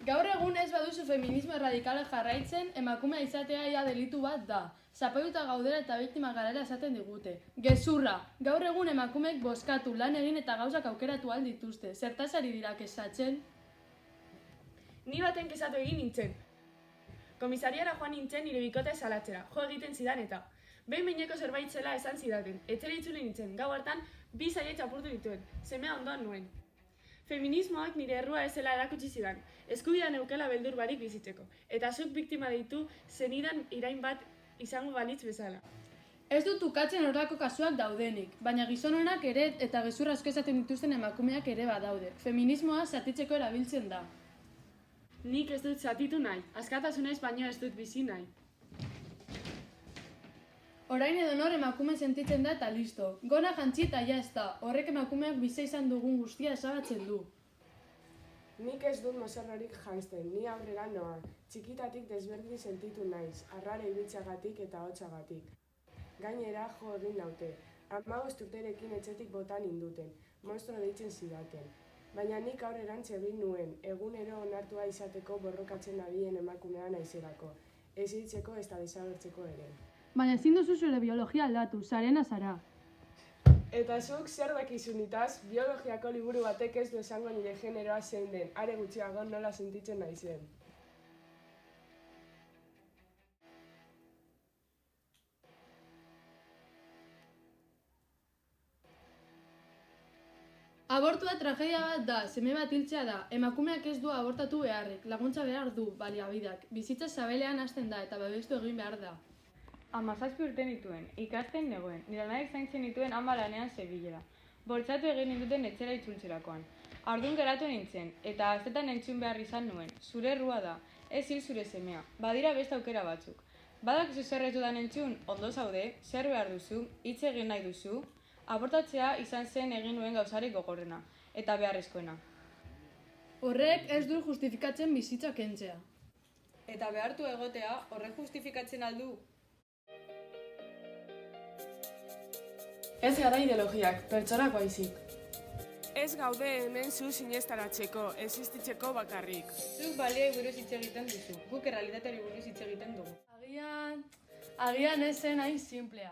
Gaur egun ez baduzu feminismo erradikala jarraitzen, emakumea izatea ia delitu bat da. Zapalduta gaudela eta biktima garela esaten digute. Gezurra! Gaur egun emakumeek bozkatu, lan egin eta gauzak aukeratu ahal dituzte. Zertaz ari dira kesatzen? Ni baten kesatu egin nintzen. Komisariara joan nintzen nire bikote salatzera, jo egiten zidan eta. Behin-behineko zerbait zela esan zidaten, etxera itzuli nintzen, gau hartan 2 zaietx apurtu dituen, semea ondoan nuen. Feminismoak nire errua ez zela erakutsi zidan, eskubidea neukela beldur barik bizitzeko, eta zuk biktima ditu zenidan irain bat izango balitz bezala. Ez dut ukatzen horrelako kasuak daudenik, baina gizon honak ere eta gezurra asko esaten dituzten emakumeak ere badaude. Feminismoa zatitzeko erabiltzen da. Nik ez dut zatitu nahi, askatasunez baino ez dut bizi nahi. Orain edo nor emakume sentitzen da eta listo. Gona jantzi eta ja ez da, horrek emakumeak bizi izan dugun guztia esabatzen du. Nik ez dut mozorrorik janzten, ni aurrera noa. Txikitatik desberdin sentitu naiz, arrara ibiltzagatik eta hotzagatik. Gainera jo egin naute, 15 urterekin etxetik bota ninduten, monstro deitzen zidaten. Baina nik aurrerantz egin nuen, egunero onartua izateko borrokatzen nabien emakumea naizelako, ez hiltzeko ez da desagertzeko ere. Baina ezin duzu zure biologia aldatu, zarena zara. Eta zuk zer dakizu nitaz, biologiako liburu batek ez du esango nire generoa zein den, are gutxiago nola sentitzen naizen. Abortua tragedia bat da, seme bat hiltzea da, emakumeak ez du abortatu beharrik, laguntza behar du, baliabideak, bizitza sabelean hasten da eta babestu egin behar da. 17 urte nituen, ikasten negoen, nire anaik zaintzen nituen ama lanean Sevillera. Boltsatu egin ninduten etxera itzultzerakoan. Ardun geratu nintzen, eta azetan entzun behar izan nuen, zure errua da, ez hil zure semea, badira beste aukera batzuk. Badakizu zer ez dudan entzun, ondo zaude, zer behar duzu, hitz egin nahi duzu, abortatzea izan zen egin nuen gauzarik gogorrena, eta beharrezkoena. Horrek ez du justifikatzen bizitza kentzea. Eta behartu egotea, horrek justifikatzen aldu? Ez gara ideologiak, pertsonak baizik. Ez gaude hemen zu sinestaratzeko, existitzeko bakarrik. Zuk balioi buruz hitz egiten duzu, guk errealitateari buruz hitz egiten dugu. Agian ez zen hain simplea.